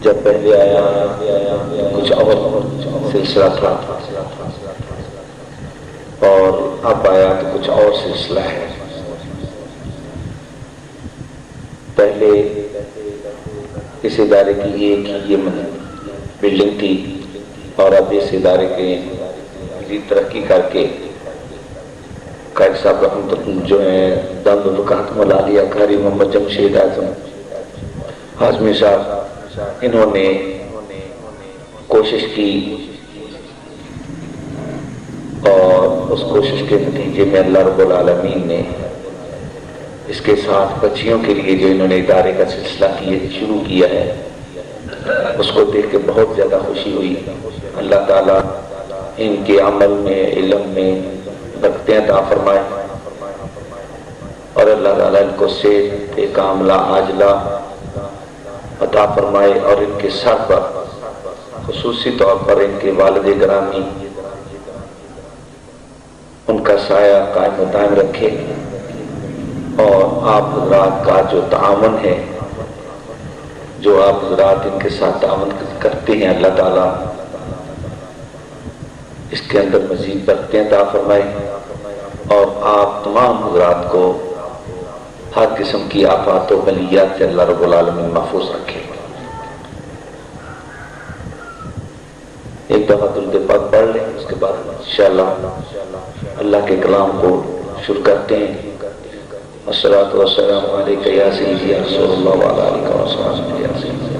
جب پہلے آیا کچھ اور سلسلہ تھا اور اب آیا تو کچھ اور سلسلہ ہے۔ پہلے اس ادارے کی ایک یہ بلڈنگ تھی اور اب اس ادارے کے مزید ترقی کر کے قائد صاحب جو ہیں دم الوقات مولالیہ قاری محمد جمشید اعظم ہاشمی صاحب، انہوں نے کوشش کی اور اس کوشش کے نتیجے میں اللہ رب العالمین نے اس کے ساتھ بچیوں کے لیے جو انہوں نے ادارے کا سلسلہ شروع کیا ہے، اس کو دیکھ کے بہت زیادہ خوشی ہوئی۔ اللہ تعالیٰ ان کے عمل میں، علم میں برکتیں عطا فرمائے اور اللہ تعالیٰ ان کو صحت کاملہ عاجلہ عطا فرمائے اور ان کے سر پر خصوصی طور پر ان کے والد گرامی ان کا سایہ قائم و دائم رکھے، اور آپ حضرات کا جو تعاون ہے، جو آپ حضرات ان کے ساتھ تعاون کرتے ہیں، اللہ تعالیٰ اس کے اندر مزید برکتیں عطا فرمائے اور آپ تمام حضرات کو ہر قسم کی آفات و بلیات سے اللہ رب العالمین محفوظ رکھے۔ ایک دفعہ درود پاک پڑھ لیں، اس کے بعد انشاءاللہ اللہ کے کلام کو شروع کرتے ہیں۔ الصلاۃ والسلام علیک یا سیدی یا رسول اللہ وعلی آلہ وصحبہ یا سیدی۔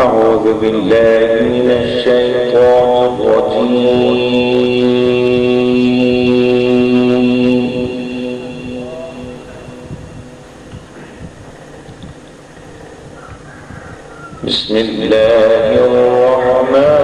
اعوذ باللہ من الشیطان الرجیم، بسم اللہ الرحمن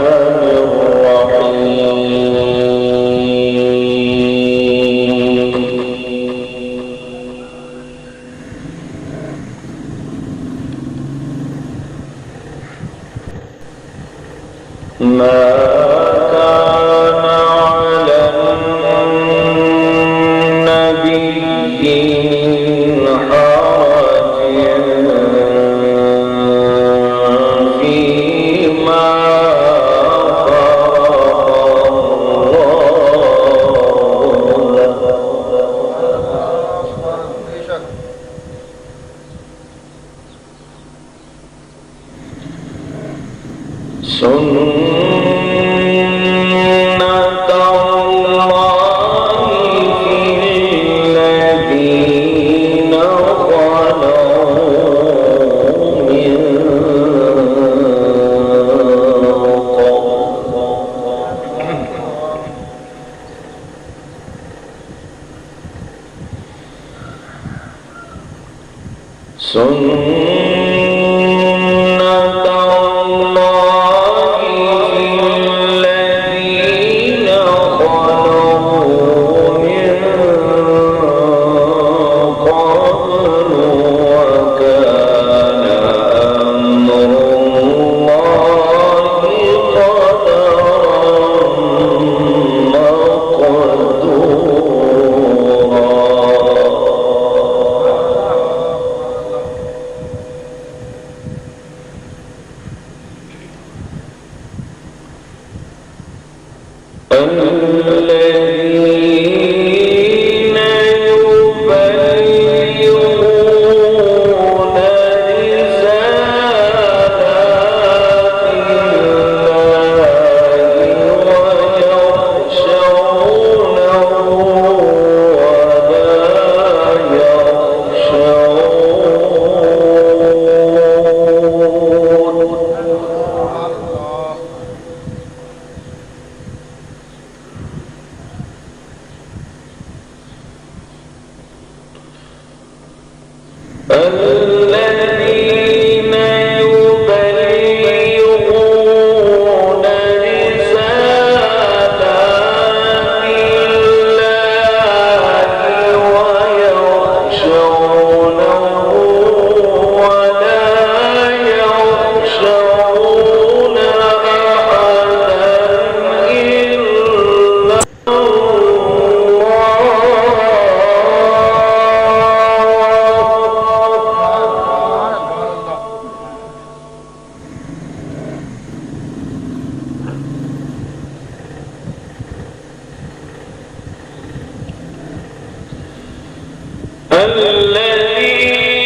الذين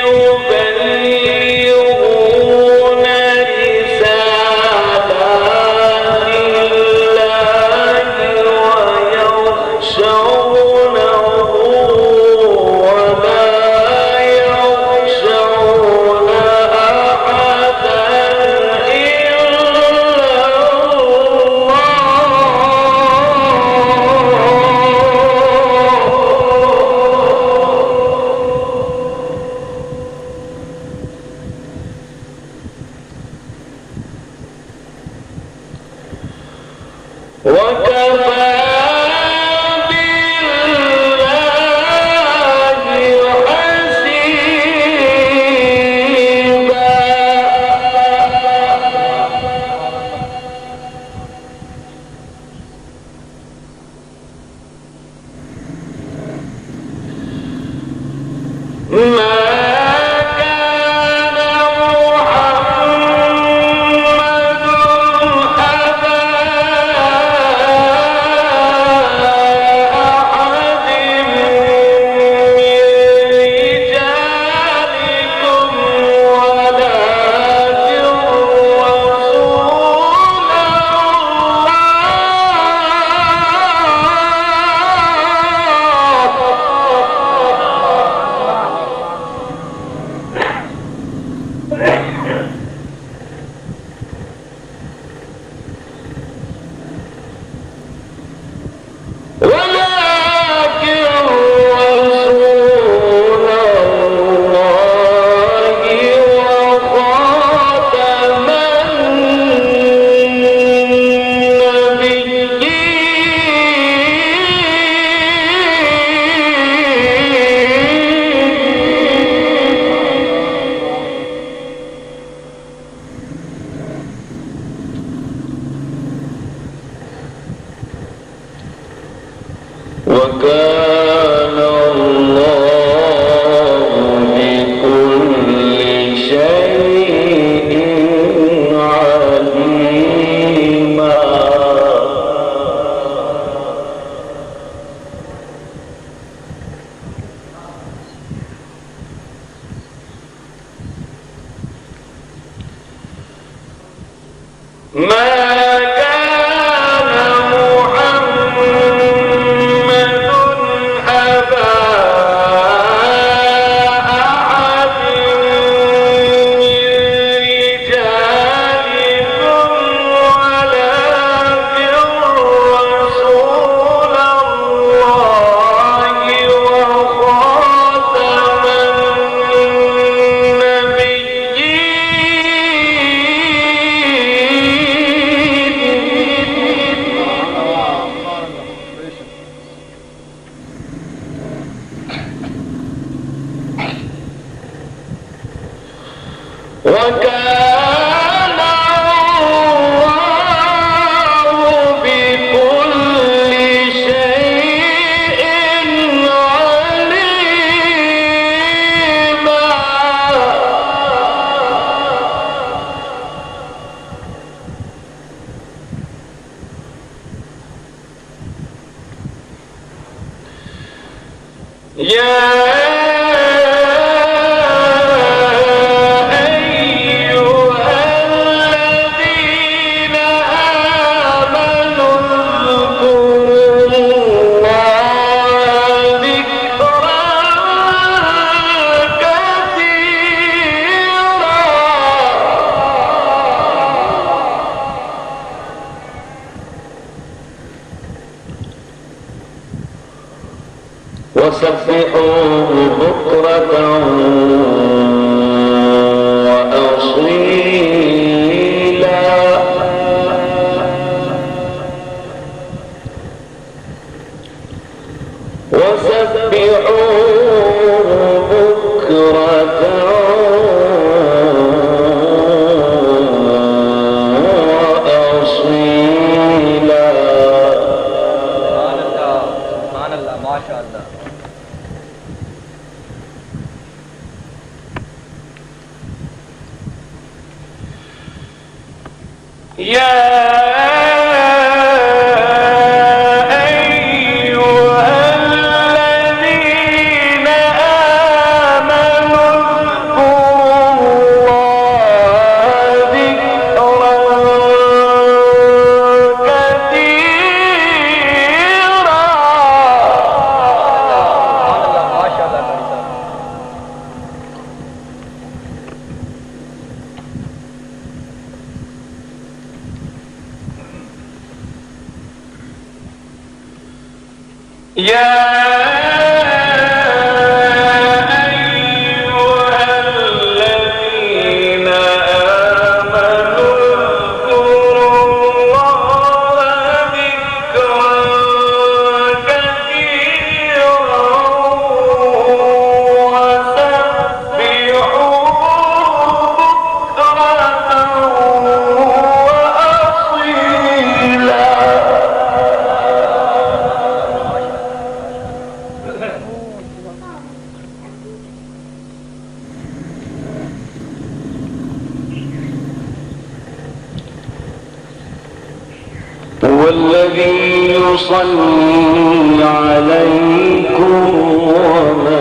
يبلغون رسالات الله ويخشونه ولا يخشون أحدا وكفى بالله حسيبا. ما وكان الله بكل شيء عليما. ما وكان الله بكل شيء عليما. يا وسبحوه بكرة وأصيلا. وسبحوه بكرة وأصيلا. سبحان الله ما شاء الله. يا أيها الذين والذي يصلي عليكم وملائكته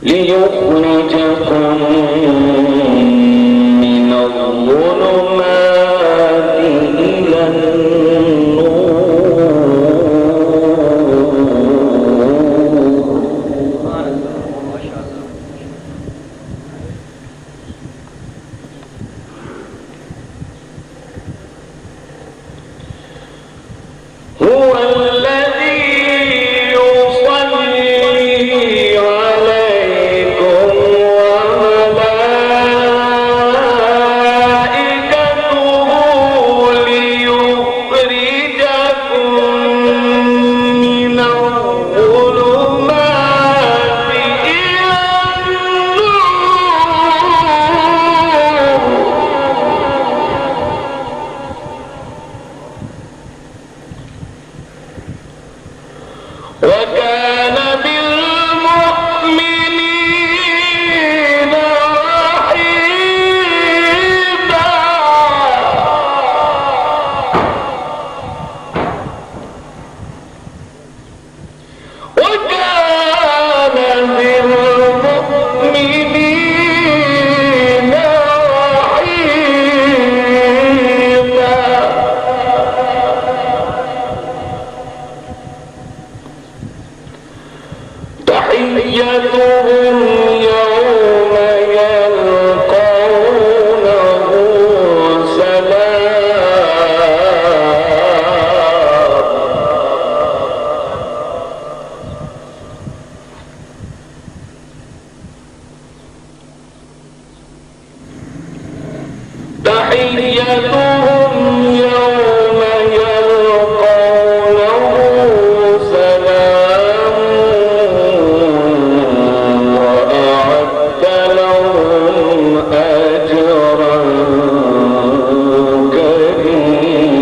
ليخرجكم من الظلمات إلى النور. هو الذي يصلي عليكم وملائكته ليخرجكم من الظلمات إلى النور. وكان بالمؤمنين رحيما. وكان بالمؤمنين رحيما. تحيتهم يوم يلقونه سلام. تحيتهم يوم يلقونه سلام. وأعد لهم أجرا كريما.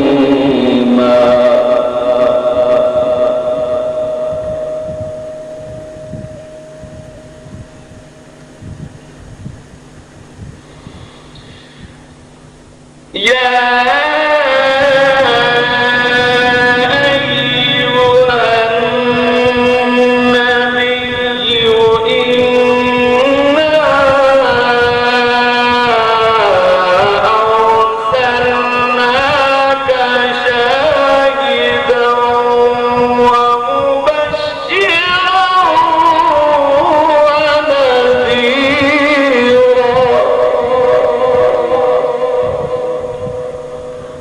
يا أيها النبي إنا أرسلناك شاهدا ومبشرا ونذيرا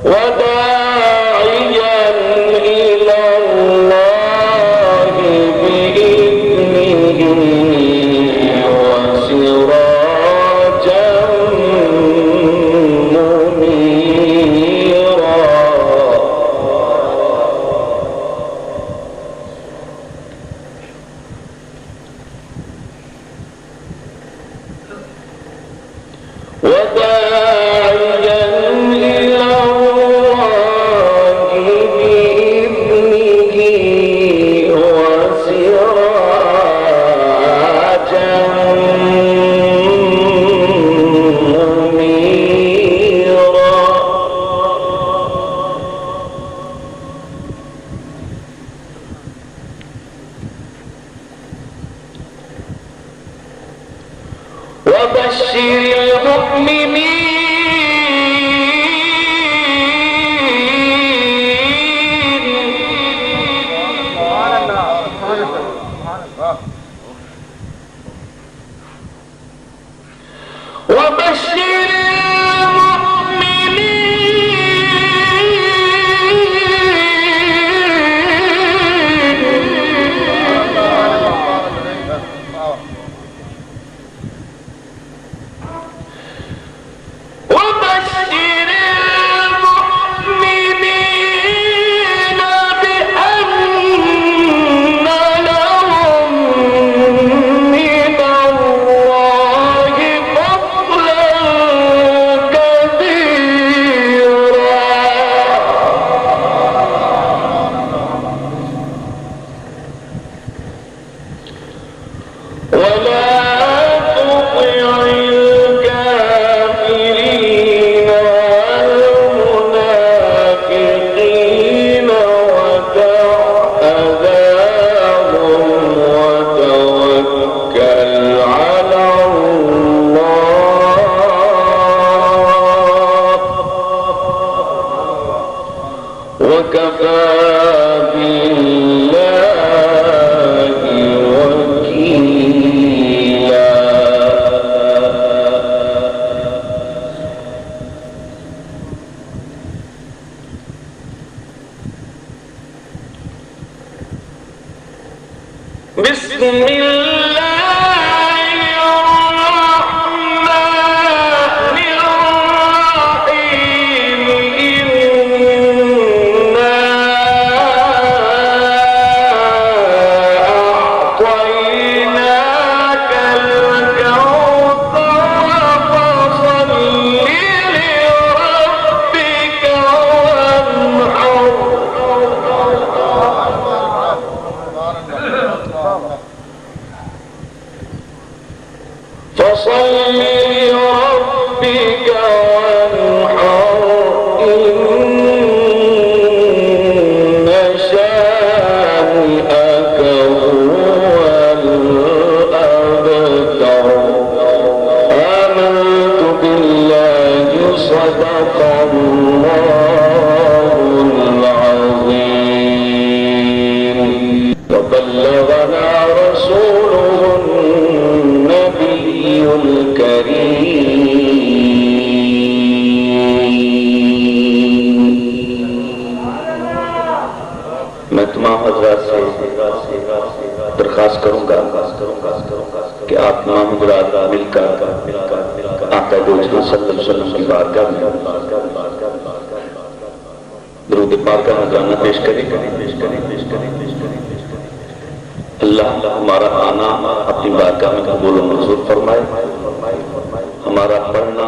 وداعيا إلى الله بإذنه وسراجا منيرا. وداعيا إلى الله بإذنه وسراجا منيرا. وبشر المؤمنين. لربك وانحر إن شانئك هو الأبتر آمنت بالله صدق الله العظيم وبلغنا رسوله النبي الكريم. میں تمام حضرات سے درخواست کروں گا کہ آپ تمام حضرات مل کر آقا دو جہاں صلی اللہ علیہ وسلم کی بارگاہ میں درود پاک کا نذرانہ پیش کریں. اللہ ہمارا آنا اپنی بارگاہ میں قبول و منظور فرمائے. ہمارا پڑھنا